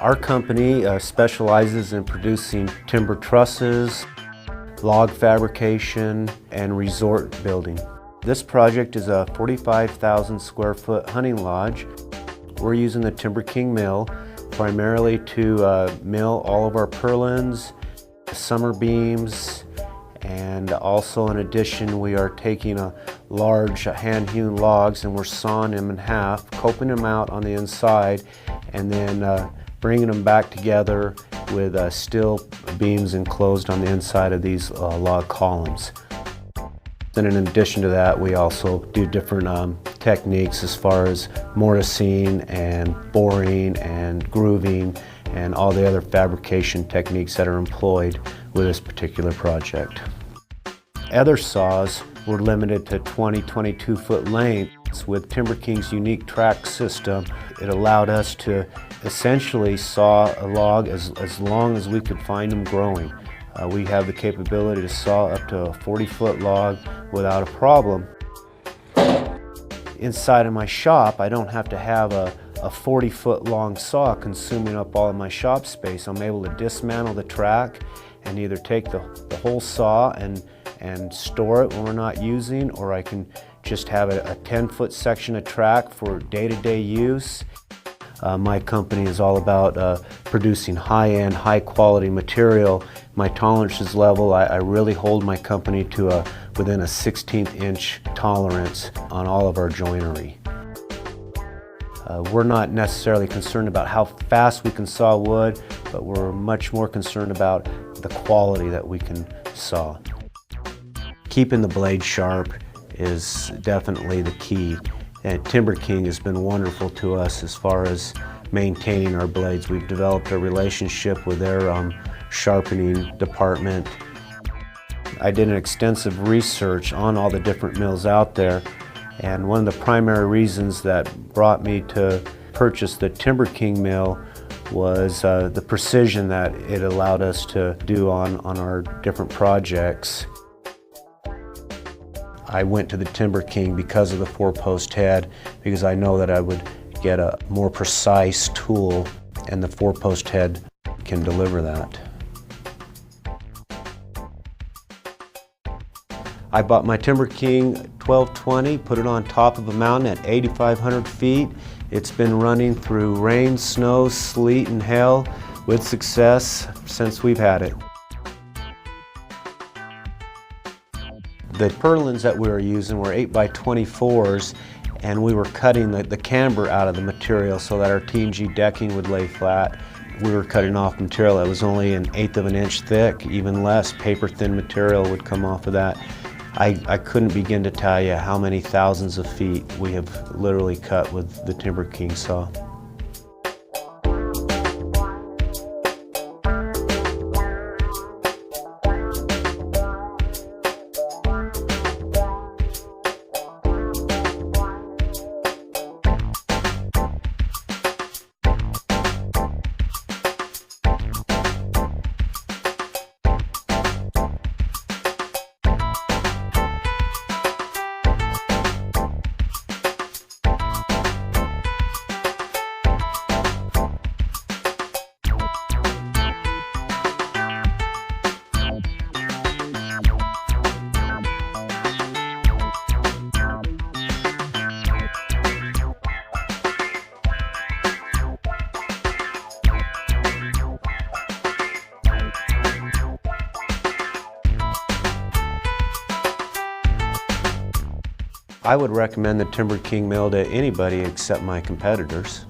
Our company specializes in producing timber trusses, log fabrication, and resort building. This project is a 45,000 square foot hunting lodge. We're using the TimberKing mill primarily to mill all of our purlins, summer beams, and also in addition we are taking a large hand-hewn logs and we're sawing them in half, coping them out on the inside, and then bringing them back together with steel beams enclosed on the inside of these log columns. Then in addition to that, we also do different techniques as far as mortising and boring and grooving and all the other fabrication techniques that are employed with this particular project. Other saws were limited to 22 foot lengths. With TimberKing's unique track system, it allowed us to essentially saw a log as long as we could find them growing. We have the capability to saw up to a 40-foot log without a problem. Inside of my shop, I don't have to have a 40-foot long saw consuming up all of my shop space. I'm able to dismantle the track and either take the whole saw and store it when we're not using, or I can just have a 10-foot section of track for day-to-day use. My company is all about producing high-end, high-quality material. My tolerances level, I really hold my company to within a 16th inch tolerance on all of our joinery. We're not necessarily concerned about how fast we can saw wood, but we're much more concerned about the quality that we can saw. Keeping the blade sharp is definitely the key. And TimberKing has been wonderful to us as far as maintaining our blades. We've developed a relationship with their sharpening department. I did an extensive research on all the different mills out there, and one of the primary reasons that brought me to purchase the TimberKing mill was the precision that it allowed us to do on our different projects. I went to the TimberKing because of the 4-post head, because I know that I would get a more precise tool, and the 4-post head can deliver that. I bought my TimberKing 1220, put it on top of a mountain at 8,500 feet. It's been running through rain, snow, sleet, and hail with success since we've had it. The purlins that we were using were 8x24s, and we were cutting the camber out of the material so that our T&G decking would lay flat. We were cutting off material that was only 1/8 of an inch thick, even less paper-thin material would come off of that. I couldn't begin to tell you how many thousands of feet we have literally cut with the TimberKing saw. I would recommend the TimberKing mill to anybody except my competitors.